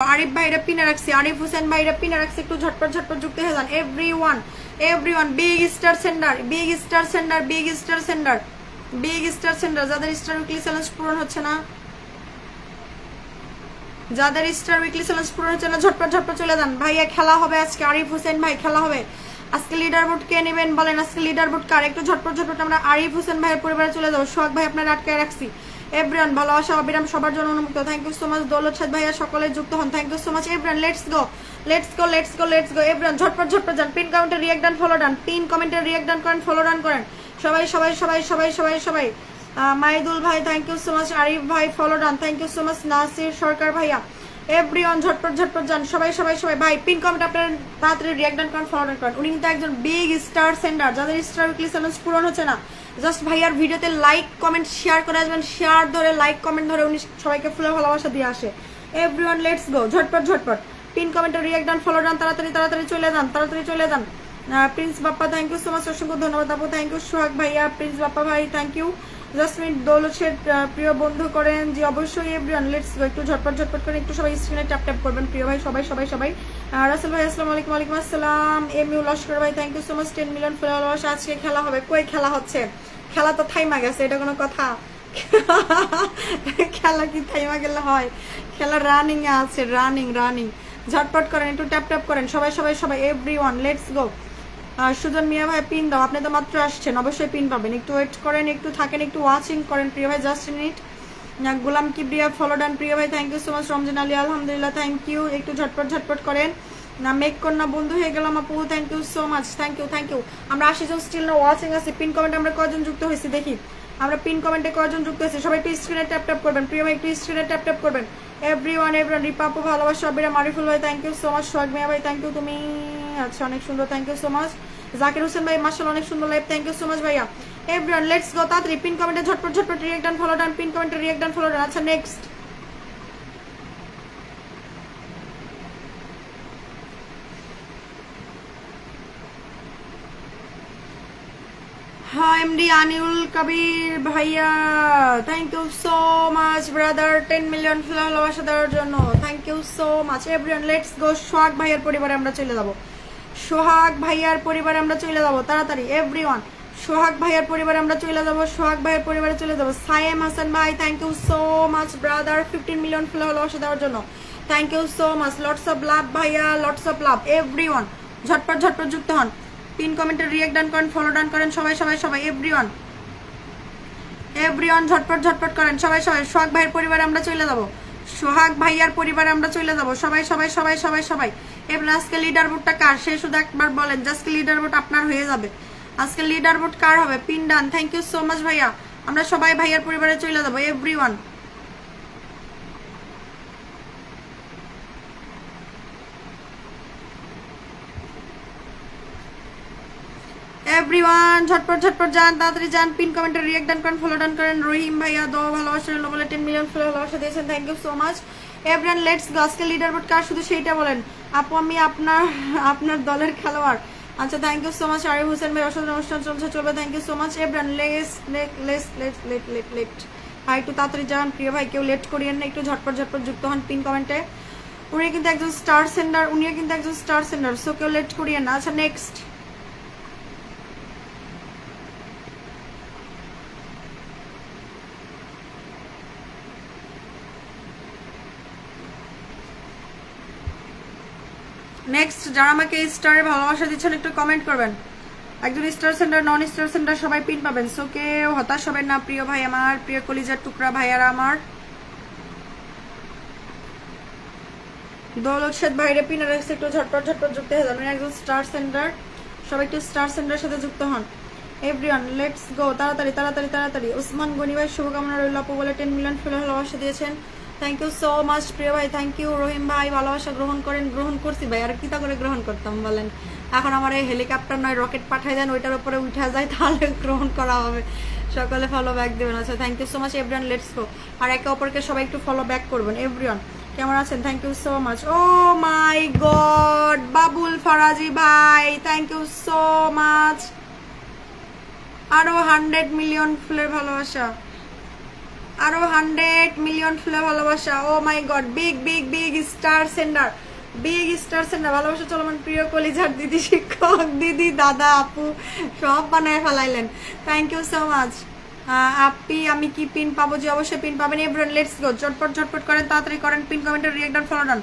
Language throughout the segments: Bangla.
আরিফ ভাইরা পিনে রাখছি, আরিফ হোসেন ভাইরা পিনে রাখছি, একটু ঝটপট ঝটপট যুক্ত হয়ে যান। Everyone big star sender, big star sender, big star sender, big star sender. যাদের স্টার উইকলি চ্যালেঞ্জ পূরণ হচ্ছে না, যাদের স্টার উইকলি চ্যালেঞ্জ পূরণ হচ্ছে না, ঝটপট ঝটপট চলে যান। ভাইয়া খেলা হবে আজকে, আরিফ হোসেন ভাই খেলা হবে আজকে। লিডার বোর্ড কে নেবেন বলেন, আজকে লিডার বোর্ড কার? একটু ঝটপট ঝটপট আমরা আরিফ হোসেন ভাইয়ের পরিবারে চলে যাবো। সোহাগ ভাই আপনার আটকায় রাখছি। এভরিওয়ান ভালোবাসা অবিরাম সবার জন্য উন্মুক্ত। Thank you so much Daulat Saad ভাইয়া, সকলে যুক্ত হন। Thank you so much everyone. Let's go let's go let's go let's go everyone, ঝটপট ঝটপট যান। পিন কমেন্টে react done, follow done, pin কমেন্টে রিঅ্যাক্ট ডান করেন, ফলো ডান করেন সবাই সবাই সবাই সবাই সবাই সবাই। মাইদুল ভাই thank you so much, Arif ভাই follow done, thank you so much Nasir Sarkar ভাইয়া। এভরিওয়ান ঝটপট ঝটপট যান সবাই সবাই সবাই। ভাই পিন কমেন্ট আপনারা তাড়াতাড়ি রিঅ্যাক্ট ডান করেন, ফলো ডান করেন। উনি কিন্তু একজন বিগ স্টার সেন্ডার, যাদের স্টার উইকলি চ্যালেঞ্জ পূরণ হচ্ছে না, জাস্ট ভাইয়ার ভিডিওতে লাইক কমেন্ট শেয়ার করে আসবেন। শেয়ার ধরে লাইক কমেন্ট ধরে উনি সবাইকে ফুলে ভালোবাসা দিয়ে আসে। এভরিওয়ান লেটস গো ঝটপট ঝটপট পিন কমেন্টে রিঅ্যাক্ট ডান, ফলো ডান, তাড়াতাড়ি তাড়াতাড়ি চলে যান, তাড়াতাড়ি চলে যান। Prince Bappa thank you so much, অসংখ্য ধন্যবাদ আপু, থ্যাংক ইউ সোহাগ ভাইয়া, প্রিন্স বাপ্পা ভাই থ্যাংক ইউ। জাসমিন দৌলত শেঠ প্রিয় বন্ধু করেন জি অবশ্যই। এভরিওয়ান লেটস গো, একটু ঝটপট ঝটপট করে একটু সবাই স্ক্রিনে ট্যাপ ট্যাপ করবেন প্রিয় ভাই সবাই সবাই সবাই। রাসেল ভাই আসসালামু আলাইকুম। ওয়ালাইকুম আসসালাম। এম ইউ লস্কর ভাই thank you so much, 10 million followers. আজকে খেলা হবে, কই খেলা হচ্ছে? খেলা তো থাইমা গেছে, এটা কোনো কথা? খেলা কি থাইমা গেলে হয়? খেলা রানিং এ আছে, রানিং রানিং। ঝটপট করেন, একটু ট্যাপ ট্যাপ করেন সবাই সবাই সবাই। Everyone let's go. Sujan Mia ভাই পিন দাও, আপনি তো মাত্র আসছেন, অবশ্যই পিন পাবেন। একটু ওয়েট করেন, একটু থাকেন, একটু ওয়াচিং করেন প্রিয় ভাই, just minute. Golam Kibria follow done প্রিয় ভাই, thank you so much. Ramzan Ali আলহামদুলিল্লাহ থ্যাংক ইউ। একটু ঝটপট ঝটপট করেন না, মেক কন্যা বন্ধু হয়ে গেলাম আপু, thank you so much, thank you thank you. আমরা 80 জন স্টিল না ওয়াচিং আছি। পিন কমেন্ট আমরা কয়জন যুক্ত হয়েছি দেখি, আমরা পিন কমেন্টে কয়জন যুক্ত হয়েছি। সবাই একটু স্ক্রিনে ট্যাপ ট্যাপ করবেন প্রিয় ভাই, একটু স্ক্রিনে ট্যাপ ট্যাপ করবেন। Everyone everyone. রিপা আপু ভালোবাসা অবিরাম, আরিফুল ভাই thank you so much, Sohag Mia ভাই থ্যাংক ইউ, তুমি আচ্ছা অনেক সুন্দর, thank you so much. Zakir Hossain ভাই মাশাআল্লাহ অনেক সুন্দর live, thank you so much ভাইয়া। এভরিওয়ান লেটস গো, তাড়াতাড়ি পিন কমেন্টে ঝটপট ঝটপট react done, follow done, pin কমেন্টে রিঅ্যাক্ট ডান, ফলো ডান। আচ্ছা নেক্সট। হ্যাঁ এমডি আনিউল কবির ভাইয়া thank you so much brother, 10 million ভালোবাসা দেওয়ার জন্য, thank you so much. Everyone let's go. Sohag ভাইয়ার পরিবারে আমরা চলে যাব, সোহাগ ভাইয়ার পরিবারে আমরা চলে যাব তাড়াতাড়ি। এভরিওয়ান সোহাগ ভাইয়ার পরিবারে আমরা চলে যাব, সোহাগ ভাইয়ের পরিবারে চলে যাব। সায়েম হাসান ভাই thank you so much brother, 15 million ভালোবাসা দেওয়ার জন্য, thank you so much. Lots of love ভাইয়া, লটস অফ লাভ। এভরিওয়ান ঝটপট ঝটপট যুক্ত হন, পিন কমেন্টে রিঅ্যাক্ট ডান করেন, ফলো ডান করেন সবাই সবাই সবাই। এভরিওয়ান এভরিওয়ান ঝটপট ঝটপট করেন সবাই সবাই। সোহাগ ভাইয়ের পরিবারে আমরা চলে যাব, সোহাগ ভাইয়ার পরিবারে আমরা চলে যাব সবাই সবাই সবাই সবাই সবাই। এবার আজকে লিডার বোর্ডটা কার সে শুধু একবার বলেন, জাস্ট লিডার বোর্ড আপনার হয়ে যাবে। আজকে লিডার বোর্ড কার হবে? Pin done, thank you so much ভাইয়া। আমরা সবাই ভাইয়ার পরিবারে চলে যাব। এভরিওয়ান এভরিওয়ান ঝটপট ঝটপট যান, তাড়াতাড়ি যান, পিন কমেন্টে রিঅ্যাক্ট ডান করেন, ফলো ডান করেন। রহিম ভাইয়া দো ভালোবাসা বলে 10 মিলিয়ন ভালোবাসা দিয়েছেন, thank you so much. Everyone let's go. আজকে লিডার বোর্ড কার শুধু সেইটা বলেন। আপু আমি আপনার দলের খেলোয়াড়। আচ্ছা thank you so much. Arif Hossain ভাই অসাধারণ অনুষ্ঠান চলছে, চলবে, thank you so much. Everyone late ভাই একটু তাড়াতাড়ি যান প্রিয় ভাই, কেউ লেট করিয়েন না, একটু ঝটপট ঝটপট যুক্ত হন পিন কমেন্টে। উনি কিন্তু একজন স্টার সেন্ডার, উনিও কিন্তু একজন স্টার সেন্ডার, সো কেউ লেট করিয়েন না। আচ্ছা নেক্সট। নেক্সট যারা আমাকে স্টারে ভালোবাসা দিচ্ছেন একটু কমেন্ট করবেন। একজন স্টার সেন্টার, নন স্টার সেন্টার সবাই পিন পাবেন, সো কেউ হতাশ হবেন না প্রিয় ভাই আমার, প্রিয় কলিজার টুকরা ভাইয়ারা আমার। দৌলত শেঠ ভাইরে পিন রাখছে, একটু ঝটপট ঝটপট যুক্ত হয়ে যাবেন। একজন স্টার সেন্টার, সবাই একটু স্টার সেন্টারের সাথে যুক্ত হন। এভরিওয়ান লেটস গো, তাড়াতাড়ি তাড়াতাড়ি তাড়াতাড়ি। উসমান গনি ভাই শুভকামনা রইল আপু বলে 10 মিলিয়ন ভালোবাসা দিয়েছেন, থ্যাংক ইউ সো মাচ প্রিয় ভাই, থ্যাংক ইউ। রহিম ভাই ভালোবাসা গ্রহণ করেন, গ্রহণ করছি ভাই, আর কিতা করে গ্রহণ করতাম বলেন? এখন আমার এই হেলিকপ্টার নয় রকেট পাঠাই দেন, ওইটার উপরে উঠা যায় তাহলে গ্রহণ করা হবে। সকলে ফলো ব্যাক দেবেন। আচ্ছা thank you so much everyone let's go. আর একে অপরকে সবাই একটু ফলো ব্যাক করবেন। এভরিওয়ান কেমন আছেন? Thank you so much. Oh my god Babul Faraji ভাই থ্যাংক ইউ সো মাচ, আরো 100 মিলিয়ন ফুলের ভালোবাসা। আরো 100 মিলিয়ন ফুলে ভালোবাসা। Oh my God, big big big star sender, big star sender ভালোবাসা চলমান প্রিয় কলিজার দিদি, শিক্ষক দিদি, দাদা, আপু সব বানায় ফেলাইলেন। Thank you so much. আপনি আমি কি পিন পাবো? যে অবশ্যই পিন পাবেন। এভরিওয়ান লেটস গো, ঝটপট ঝটপট করেন, তাড়াতাড়ি করেন। পিন কমেন্টে react done, follow done,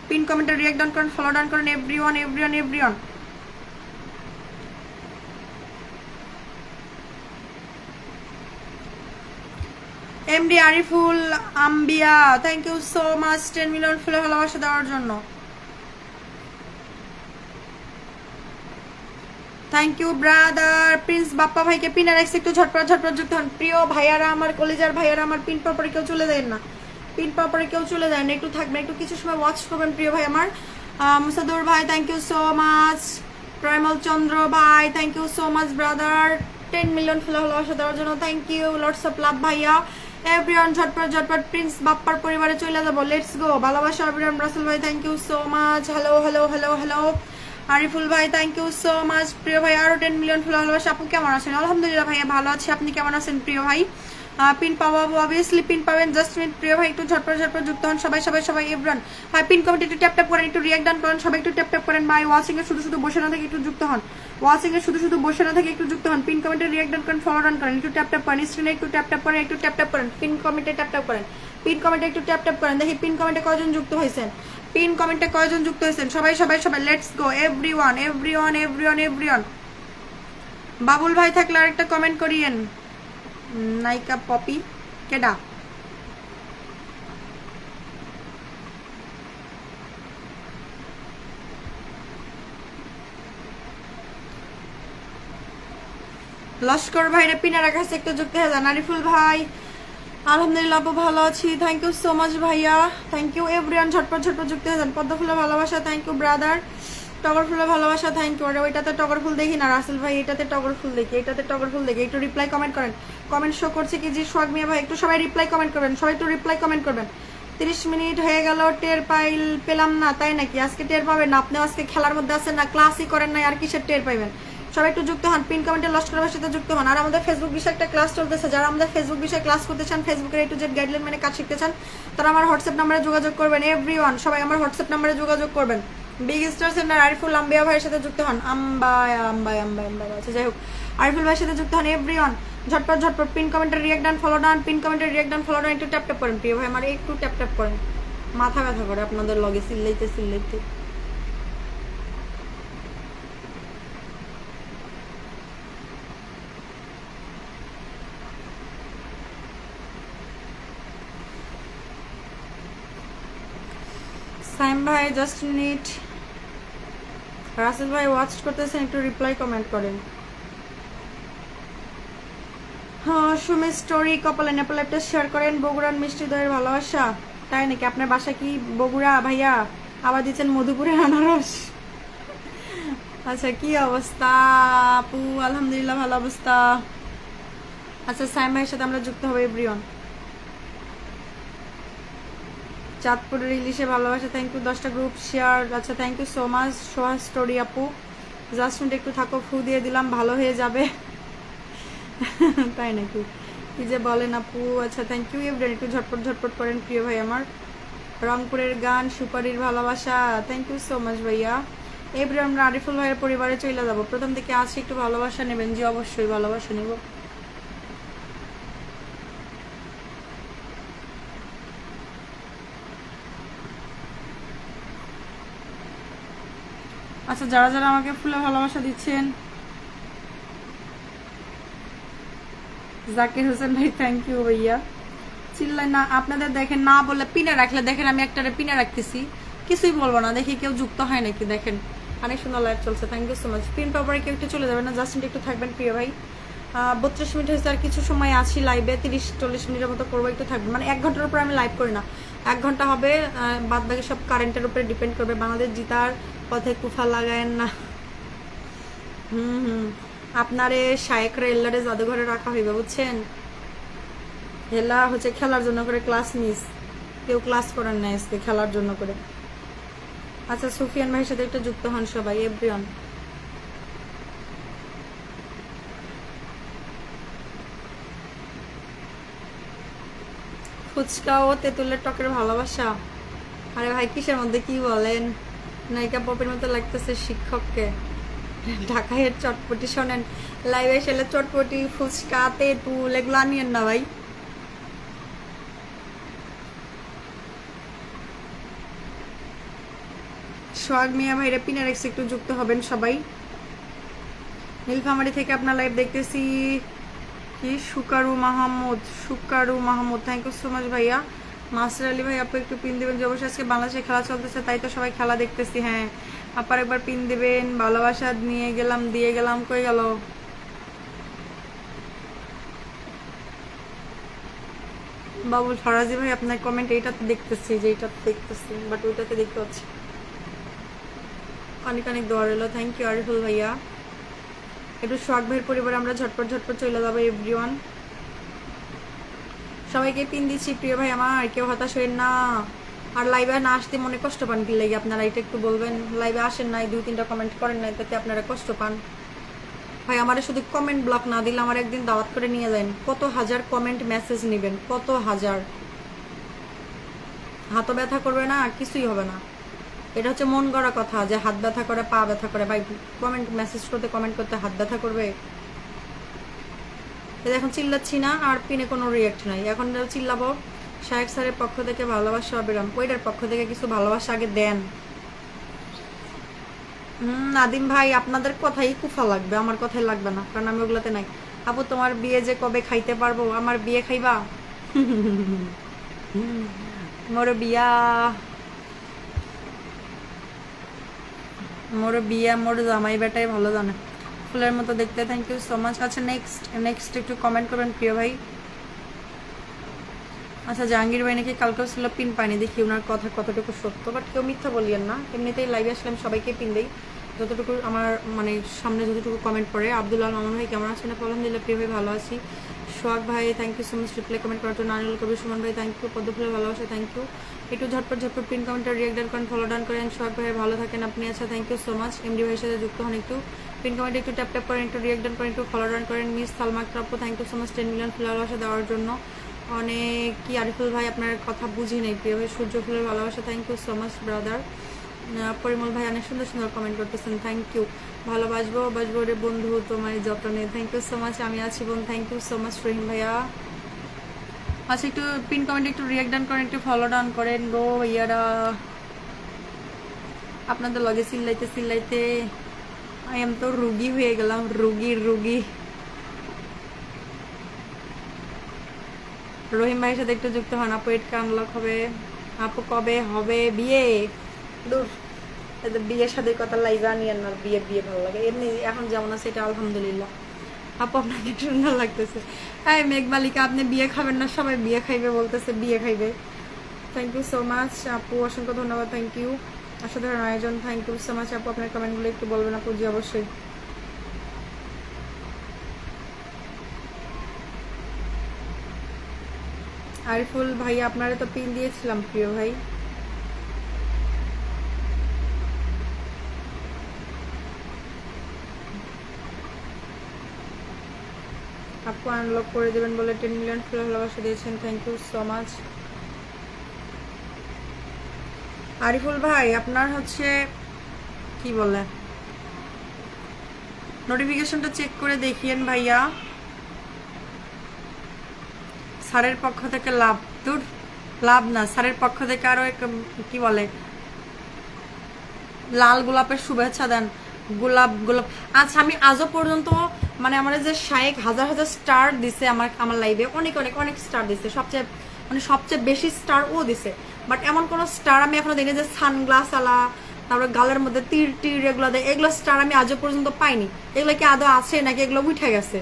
pin কমেন্টে রিঅ্যাক্ট ডাউন করেন, ফলো ডাউন করেন। Everyone everyone everyone. MD Ariful Ambia, thank you so much 10 million ফুলে ভালোবাসা দেওয়ার জন্য। Thank you brother. Prince Bappa ভাইকে পিনার এক্স একটু ঝটপট ঝটপট যুক্ত হন। প্রিয় ভাইয়ারা আমার, কলেজার ভাইয়ারা আমার, পিন পরে কেউ চলে যায় না, পিন পরে কেউ চলে যায় না, একটু থাকবেন, একটু কিছু সময় ওয়াচ করবেন প্রিয় ভাই আমার। মুসাদুর ভাই থ্যাংক ইউ সো মাচ। প্রাইমাল চন্দ্র ভাই thank you so much brother 10 million ফুলে ভালোবাসা দেওয়ার জন্য। Thank you, lots of love ভাইয়া। এভরিওয়ান ঝটপট ঝটপট প্রিন্স বাপ্পার পরিবারে চলে যাবো, লেটস গো। ভালোবাসা এভরিওয়ান। রাসেল ভাই thank you so much. Hello hello hello hello. Ariful ভাই থ্যাংক ইউ সো মাচ। প্রিয় ভাই আরো 10 মিলিয়ন ফুল ভালোবাসা। আপু কেমন আছেন? আলহামদুলিল্লাহ ভাইয়া ভালো আছি, আপনি কেমন আছেন প্রিয় ভাই? পিন পাবো, অবভিয়াসলি পিন পাবেন। জাস্ট মিনিট প্রিয় ভাই, একটু ঝটপট ঝটপট যুক্ত হন সবাই সবাই সবাই। এভরিওয়ান ভাই পিন কমেন্ট একটু ট্যাপ ট্যাপ করেন, একটু রিঅ্যাক্ট ডাউন করেন, সবাই একটু ট্যাপ ট্যাপ করেন ভাই। ওয়াচিং এ শুধু শুধু বসে না থেকে একটু যুক্ত হন, ওয়াচিং এ শুধু শুধু বসে না থেকে একটু যুক্ত হন। পিন কমেন্টে রিঅ্যাক্ট ডাউন করেন, ফলো ডাউন করেন, একটু ট্যাপ ট্যাপ করেন, স্ক্রিনে একটু ট্যাপ ট্যাপ করেন, একটু ট্যাপ ট্যাপ করেন। পিন কমেন্টে ট্যাপ ট্যাপ করেন, পিন কমেন্টে একটু ট্যাপ ট্যাপ করেন। দেখি পিন কমেন্টে কয়জন যুক্ত হয়েছেন, পিন কমেন্টে কয়জন যুক্ত হয়েছেন সবাই সবাই সবাই। Let's go everyone everyone everyone everyone. Babul ভাই থাকলে আরেকটা কমেন্ট করিয়েন। নাইকা পপি কেডা? লস্কর ভাইরে পিনার কাছে একটু যুক্ত হয়ে যান। আরিফুল ভাই আলহামদুলিল্লাহ আপু ভালো আছি, থ্যাংক ইউ সো মাচ ভাইয়া, থ্যাংক ইউ এভরিওয়ান। ঝটপট ঝটপট যুক্ত হয়ে যান। পদ্ম ফুলের ভালোবাসা থ্যাংক ইউ ব্রাদার। টগর ফুলের ভালোবাসা থ্যাংক ইউ। ওইটাতে টগর ফুল দেখি না রাসেল ভাই, এটাতে টগর ফুল দেখি, এটাতে টগর ফুল দেখি। একটু রিপ্লাই কমেন্ট করেন, কমেন্ট শো করছে কি জি সোহাগ মিয়া ভাই, একটু সবাই রিপ্লাই কমেন্ট করবেন, সবাই একটু রিপ্লাই কমেন্ট করবেন। 30 মিনিট হয়ে গেল, টের পেলাম না, তাই নাকি? আজকে টের পাবেন না, আপনি আজকে খেলার মধ্যে আছেন না, ক্লাসই করেন নাই, আর কিসের টের পাইবেন? সবাই একটু যুক্ত হন, পিন কমেন্টে লস্করের সাথে যুক্ত হন। আর আমাদের ফেসবুক বিষয়ে একটা ক্লাস চলতেছে, যারা আমাদের ফেসবুক বিষয়ে ক্লাস করতে চান, ফেসবুকের A to Z গাইডলাইন মেনে কাজ শিখতে চান, তারা আমার হোয়াটসঅ্যাপ নাম্বারে যোগাযোগ করবেন। এভরিওয়ান সবাই আমার হোয়াটসঅ্যাপ নাম্বারে যোগাযোগ করবেন। বিগ স্টার সেন্টার আরিফুল আম্বিয়া ভাইয়ের সাথে যুক্ত হন। আম্বায় আম্বায় আম্বায় আম্বায় আচ্ছা যাই হোক, আরিফুল ভাইয়ের সাথে যুক্ত হন। এভরিওয়ান ঝটপট ঝটপট পিন কমেন্টে react done, follow done, pin কমেন্টে রিঅ্যাক্ট ডান, ফলো ডান, একটু ট্যাপ ট্যাপ করেন প্রিয় ভাই আমার, একটু ট্যাপ ট্যাপ করেন। মাথা ব্যথা করে আপনাদের লগে চিল্লাইতে চিল্লাইতে। সাইম ভাই জাস্ট মিনিট। রাসেল ভাই ওয়াচ করতেছেন, একটু রিপ্লাই কমেন্ট করেন। হ্যাঁ সুমি স্টোরি কপালে নেপাল একটা শেয়ার করেন। বগুড়ার মিষ্টি দইয়ের ভালোবাসা, তাই নাকি? আপনার বাসা কি বগুড়া ভাইয়া? আবার দিচ্ছেন মধুপুরের আনারস। আচ্ছা কি অবস্থা আপু? আলহামদুলিল্লাহ ভালো অবস্থা। আচ্ছা সাইম ভাইয়ের সাথে আমরা যুক্ত হবো। এভরিওয়ান চাঁদপুরের ইলিশে ভালোবাসা থ্যাংক ইউ। 10টা গ্রুপ শেয়ার, আচ্ছা thank you so much. Soha story আপু জাস্ট মিনিট একটু থাকো, ফু দিয়ে দিলাম, ভালো হয়ে যাবে। তাই নাকি? কি যে বলেন আপু। আচ্ছা থ্যাংক ইউ এভরিওয়ান, একটু ঝটপট ঝটপট করেন প্রিয় ভাই আমার। রংপুরের গান সুপারির ভালোবাসা থ্যাংক ইউ সো মাচ ভাইয়া। এভরিওয়ান আমরা আরিফুল ভাইয়ের পরিবারে চলে যাবো। প্রথম থেকে আসি, একটু ভালোবাসা নেবেন। জি অবশ্যই ভালোবাসা নেব। আচ্ছা যারা যারা আমাকে ফুলে ভালোবাসা দিচ্ছেন, জাকির হোসেন ভাই থ্যাংক ইউ ভাইয়া। চিল্লাই না, আপনাদের দেখেন না বলে পিনে রাখলে, দেখেন আমি একটা পিনে রাখতেছি, কিছুই বলবো না, দেখি কেউ যুক্ত হয় নাকি। দেখেন অনেক সুন্দর লাইভ চলছে, thank you so much. Pin পাওয়ারে কেউ একটু চলে যাবেন না, জাস্ট একটু থাকবেন প্রিয় ভাই। 32 মিনিট হয়েছে, আর কিছু সময় আছি লাইভে, 30-40 মিনিটের মতো করবো, একটু থাকবেন। মানে 1 ঘন্টার উপরে আমি লাইভ করি না, 1 ঘন্টা হবে। বাদ বাকি সব কারেন্টের উপরে ডিপেন্ড করবে। বাংলাদেশ জিতার পথে কুফা লাগায়েন না। আপনারে শায়েকরা এল্লারে জাদুঘরে রাখা হইবে বুঝছেন। হেলা হচ্ছে খেলার জন্য করে ক্লাস মিস, কেউ ক্লাস করেন না আজকে খেলার জন্য করে। আচ্ছা সুফিয়ান ভাইয়ের সাথে একটু যুক্ত হন সবাই। এভরিওয়ান ফুচকা ও তেঁতুলের টকের ভালোবাসা। আরে ভাই কিসের মধ্যে কি বলেন, নায়িকা পপের মতো লাগতেছে শিক্ষককে। ঢাকায় চটপটি শোনেন, লাইভে এসে চটপটি ফুচকা তেঁতুল এগুলো আনিয়েন না ভাই। সোহাগ মিয়া ভাইরা পিনারেক্স একটু যুক্ত হবেন সবাই। নীলফামারী থেকে আপনার লাইভ দেখতেছি। কি সুকারু Mahmud, thank you so much ভাইয়া। মাসর আলী ভাই আপু একটু পিন দেবেন, যে অবশ্যই আজকে বাংলাদেশে খেলা চলতেছে তাই তো সবাই খেলা দেখতেছি। হ্যাঁ আপার একবার পিন দেবেন, ভালোবাসা নিয়ে গেলাম দিয়ে গেলাম, কই গেল? বাবুল ফরাজি ভাই আপনার কমেন্ট এইটাতে দেখতেছি, বাট ওইটাতে দেখতে পাচ্ছি। অনেক অনেক দোয়া রইল, থ্যাংক ইউ আরিফুল ভাইয়া। একটু সোহাগ ভাইয়ের পরিবারে আমরা ঝটপট চলে যাবো এভরিওয়ান। সবাইকে পিন দিচ্ছি প্রিয় ভাই আমার, কেউ হতাশ হইেন না। আর লাইভে না আসতে মনে কষ্ট পান কি লাগে আপনারা, এটা একটু বলবেন। লাইভে আসেন নাই, 2-3টা কমেন্ট করেন নাই, তাতে আপনারা কষ্ট পান। ভাই আমার শুধু কমেন্ট ব্লক না দিলে আমার একদিন দাওয়াত করে নিয়ে যান। কত হাজার কমেন্ট মেসেজ নেবেন, কত হাজার, হাতও ব্যথা করবে না, কিছুই হবে না। এটা হচ্ছে মন গড়া কথা যে হাত ব্যথা করে পা ব্যথা করে। ভাই কমেন্ট মেসেজ করতে কমেন্ট করতে হাত ব্যথা করবে? এখন চিল্লাচ্ছি না আর পিনে কোনো রিয়াক্ট নাই। এখন চিল্লাবো শায়েক স্যারের পক্ষ থেকে ভালোবাসা অবিরাম। ওইটার পক্ষ থেকে কিছু ভালোবাসা আগে দেন। নাদিম ভাই আপনাদের কথাই কুফা লাগবে, আমার কথাই লাগবে না, কারণ আমি ওগুলাতে নাই। আপু তোমার বিয়ে যে কবে খাইতে পারবো? আমার বিয়ে খাইবা? মোর বিয়া মোর জামাই বেটাই ভালো জানে। ফুলের মতো দেখতে, থ্যাংক ইউ সো মাচ। আচ্ছা নেক্সট একটু কমেন্ট করবেন প্রিয় ভাই। আচ্ছা জাহাঙ্গীর ভাই নাকি কালকেও ছিল পিন পাইনি, দেখি ওনার কথা কতটুকু সত্য, বাট কেউ মিথ্যা বলিয়েন না। এমনিতেই লাইভে আসলাম সবাইকে পিন দেই, যতটুকু আমার মানে সামনে যতটুকু কমেন্ট পড়ে। আব্দুল্লাহ মামুন ভাই কেমন আছেন? আলহামদুলিল্লাহ প্রিয় ভাই ভালো আছি। সোহাগ ভাই thank you so much reply comment করার জন্য। নারিল কবির সুমন ভাই থ্যাংক ইউ। পদ্মফুলের ভালোবাসা থ্যাংক ইউ। একটু ঝটপট পিন কমেন্টে রিয়েক্ট ডান করেন, ফলো ডান করেন। সোহাগ ভাই ভালো থাকেন আপনি। আচ্ছা thank you so much. MD ভাইয়ের সাথে যুক্ত হন, একটু পিন কমেন্টে একটু ট্যাপ করেন, একটু রিয়েক্ট ডান করেন, একটু ফলো ডান করেন। মিস সালমা আক্তার আপু thank you so much 10 million ভালোবাসা দেওয়ার জন্য। অনেক কি আরিফুল ভাই আপনার কথা বুঝি নেই প্রিয় ভাই। সূর্য ফুলের ভালোবাসা thank you so much brother. Parimal ভাই অনেক সুন্দর কমেন্ট করতেছেন, থ্যাংক ইউ। ভালোবাসবো রে বন্ধু তোমার যত্নে, থ্যাংক ইউ সো মাচ। আমি আছি বোন, থ্যাংক ইউ সো মাচ রহিম ভাইয়া। আচ্ছা একটু পিন কমেন্টে একটু রিয়েক্ট ডান করেন, একটু ফলো ডান করেন গো ভাইয়ারা। আপনাদের লগে চিল্লাইতে আই এম তো রুগী হয়ে গেলাম, রুগী। রহিম ভাইয়ের সাথে একটু যুক্ত হন। আপু এটকা আনলক হবে? আপু কবে হবে বিয়ে? দূর, বিয়ের সাথে কথা লাইভে আনিয়েন না। বিয়ে ভালো লাগে এমনি, এখন যেমন আছে এটা আলহামদুলিল্লাহ। আপু আপনাকে সুন্দর লাগতেছে। হ্যাঁ মেঘমালিকা আপনি বিয়ে খাবেন না? সবাই বিয়ে খাইবে বলতেছে, বিয়ে খাইবে। থ্যাংক ইউ সো মাচ আপু, অসংখ্য ধন্যবাদ, থ্যাংক ইউ। অসাধারণ আয়োজন, থ্যাংক ইউ সো মাচ আপু। আপনার কমেন্টগুলো একটু বলবেন আপু? জি অবশ্যই। আরিফুল ভাই আপনারা তো পিন দিয়েছিলাম প্রিয় ভাই। আপু আনলক করে দেবেন বলে 10 মিলিয়ন ভালোবাসা দিয়েছেন, thank you so much. Ariful ভাই আপনার হচ্ছে কি বলে নোটিফিকেশনটা চেক করে দেখিয়েন ভাইয়া। স্যারের পক্ষ থেকে লাভ না, স্যারের পক্ষ থেকে আরো কি বলে লাল গোলাপের শুভেচ্ছা দেন। গোলাপ। আচ্ছা আমি আজও পর্যন্ত মানে আমার যে শায়েক হাজার স্টার দিছে আমার লাইভে, অনেক স্টার দিছে, সবচেয়ে বেশি স্টার ও দিছে, বাট এমন কোন স্টার আমি এখনো দেখি যে সানগ্লাস আলা, তারপরে গালের মধ্যে তীর এগুলো দেয়, এগুলো স্টার আমি আজও পর্যন্ত পাইনি। এগুলো কি আদৌ আছে নাকি এগুলো উঠে গেছে?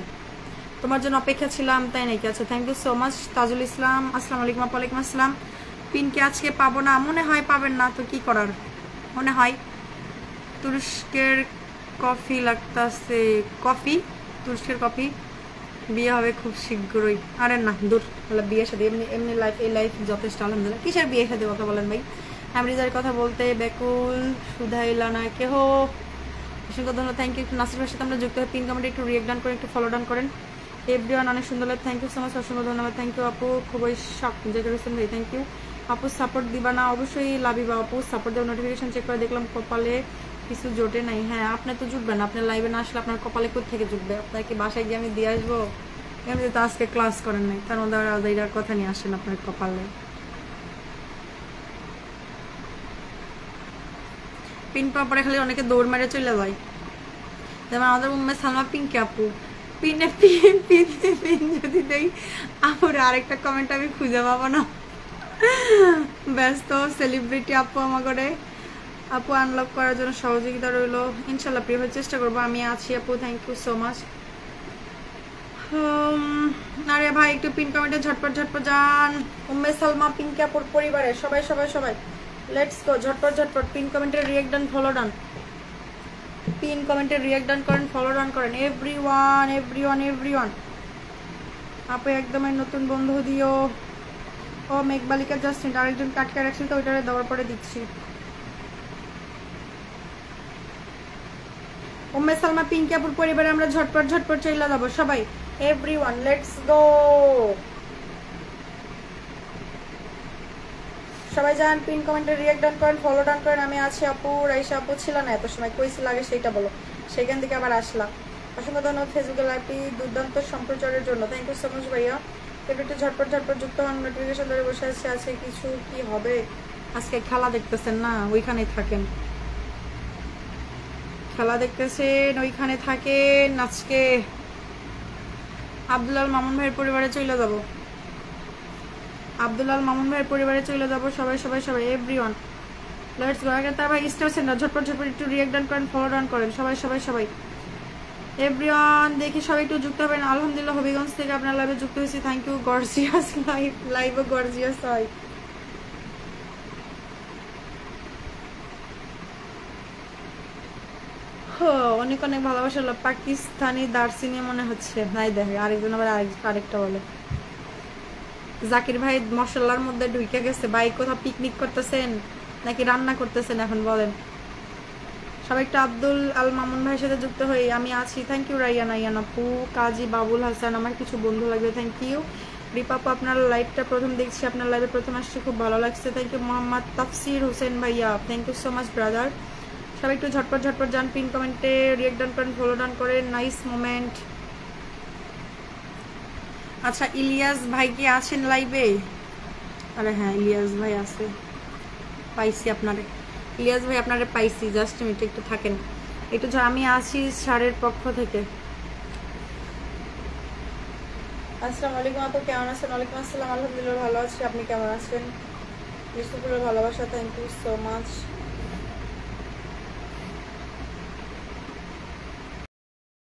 তোমার জন্য অপেক্ষা ছিলাম তাই নাকি? আচ্ছা thank you so much Tajul Islam. আসসালামু আলাইকুম। ওয়ালাইকুম আসসালাম। পিনকে আজকে পাবো না মনে হয়, পাবেন না তো কি করার, মনে হয়। তুরস্কের কফি লাগতাছে, তুরস্কের কফি। বিয়ে হবে খুব শীঘ্রই। আরে না দূর, বিয়ে সাথে এমনি লাইফ, এই লাইফ যথেষ্ট আলহামদুলিল্লাহ। কিসের বিয়ে সাথে কথা বলেন ভাই? আমরিজার কথা বলতে বেকুল সুধাইলা না কেহ। অসংখ্য ধন্যবাদ, থ্যাংক ইউ। নাসির ভাইয়ের সাথে আমরা যুক্ত হয়ে পিন কমেন্টে একটু রিয়েক্ট ডান করেন, একটু ফলো ডান করেন। এভরিওয়ান অনেক সুন্দর লাগে, থ্যাংক ইউ সো মাচ, অসংখ্য ধন্যবাদ। থ্যাংক ইউ আপু, খুবই শখ জাকির হোসেন ভাই, থ্যাংক ইউ আপু। সাপোর্ট দিবা না? অবশ্যই লাভিবা আপু, সাপোর্ট দেওয়া। নোটিফিকেশন চেক করে দেখলাম কপালে কিছু জোটে নাই। হ্যাঁ, আপনি তো জুটবেন, আপনার লাইভে না আসলে আপনার কপালে কোথা থেকে জুটবে? আপনার কি বাসায় গিয়ে আমি দিয়ে আসবো? এমনি তো আজকে ক্লাস করেন নাই, তার মধ্যে আদাইরার কথা নিয়ে আসেন আপনার কপালে। পিন পাওয়ার পরে খালি অনেকে দৌড় মেরে চলে যায়, যেমন আমাদের উম্মে সালমা পিঙ্কি আপু। পিনে পিন পিনে পিন যদি দেই আমার আরেকটা কমেন্ট আমি খুঁজে পাবো না। ব্যস্ত সেলিব্রিটি আপু আমাকে আপু আনলক করার জন্য সহযোগিতা রইল, ইনশাল্লাহ প্রিয় চেষ্টা করবো, আমি আছি আপু, থ্যাংক ইউ সো মাচ। আরে ভাই একটু পিন কমেন্টে ঝটপট ঝটপট যান। উম্মে সালমা পিঙ্কি আপুর পরিবারে সবাই সবাই সবাই লেটস গো, ঝটপট ঝটপট পিন কমেন্টে রিয়েক্ট ডান, ফলো ডান, পিন কমেন্টে রিয়েক্ট ডান করেন, ফলো ডান করেন। এভরিওয়ান এভরিওয়ান এভরিওয়ান আপু একদমই নতুন বন্ধু দিও। ও মেঘবালিকা জাস্টিন আরেকজন কাটকে রাখছিল তো ওইটারে দেওয়ার পরে দিচ্ছি। উম্মে সালমা পিঙ্কি আপুর পরিবারে আমরা ঝটপট ঝটপট চলে যাবো সবাই। এভরিওয়ান লেটস গো, সবাই যান, পিন কমেন্টে রিয়েক্ট ডান করেন, ফলো ডান করেন। আমি আছি আপু, রাইসা আপু ছিল না এত সময়, কইছিল আগে সেইটা বলো, সেখান থেকে আবার আসলাম। অসংখ্য ধন্যবাদ ফেসবুকে লাইভটি দুর্দান্ত সম্প্রচারের জন্য, থ্যাংক ইউ সো মাচ ভাইয়া। একটু ঝটপট ঝটপট যুক্ত হন, নোটিফিকেশন ধরে বসে আছে কিছু কি হবে? আজকে খেলা দেখতেছেন না, ওইখানেই থাকেন, খেলা দেখতেছেন ওইখানে থাকেন। আজকে আব্দুল্লাল মামুন ভাইয়ের পরিবারে চলে যাব, আব্দুল্লাল মামুন ভাইয়ের পরিবারে চলে যাব সবাই সবাই সবাই। এভরিওয়ান লেটস গো। আগে তার ভাই স্টার সেন্টার ঝটপট ঝটপট একটু রিয়েক্ট ডান করেন, ফলো ডান করেন সবাই সবাই সবাই। এভরিওয়ান দেখি সবাই একটু যুক্ত হবেন। আলহামদুলিল্লাহ হবিগঞ্জ থেকে আপনার লাইভে যুক্ত হয়েছি, থ্যাংক ইউ। গর্জিয়াস লাইভও গর্জিয়াস হয়। অনেক অনেক ভালোবাসা। পাকিস্তানি দার্সিনি মনে হচ্ছে, নাই দেখে আরেকজন আবার আরেকটা বলে। জাকির ভাই মশলার মধ্যে ঢুকে গেছে ভাই, কোথাও পিকনিক করতেছেন নাকি রান্না করতেছেন এখন বলেন? সবাই একটু আব্দুল আল মামুন ভাইয়ের সাথে যুক্ত হই, আমি আছি, থ্যাংক ইউ। রাইয়ান আইয়ান আপু, কাজী বাবুল হাসান, আমার কিছু বন্ধু লাগবে, থ্যাংক ইউ। রিপাপু আপনার লাইভটা প্রথম দেখছি, আপনার লাইভে প্রথম আসছে, খুব ভালো লাগছে, থ্যাংক ইউ। মোহাম্মদ তাফসির হোসেন ভাইয়া, thank you so much brother. সবাই একটু ঝটপট ঝটপট যান, পিন কমেন্টে রিয়েক্ট ডান করেন, ফলো ডান করেন, নাইস মোমেন্ট। আচ্ছা ইলিয়াস ভাই কি আছেন লাইভে? আরে হ্যাঁ ইলিয়াস ভাই আছে, পাইছি আপনারে, ইলিয়াস ভাই আপনারে পাইছি, জাস্ট মিনিট একটু থাকেন একটু। আমি আছি সারের পক্ষ থেকে। আসসালামু আলাইকুম আপু, কেমন আছেন? ওয়ালাইকুম আসসালাম, আলহামদুলিল্লাহ ভালো আছি, আপনি কেমন আছেন? বিশ্বপুরের ভালোবাসা, থ্যাংক ইউ সো মাচ।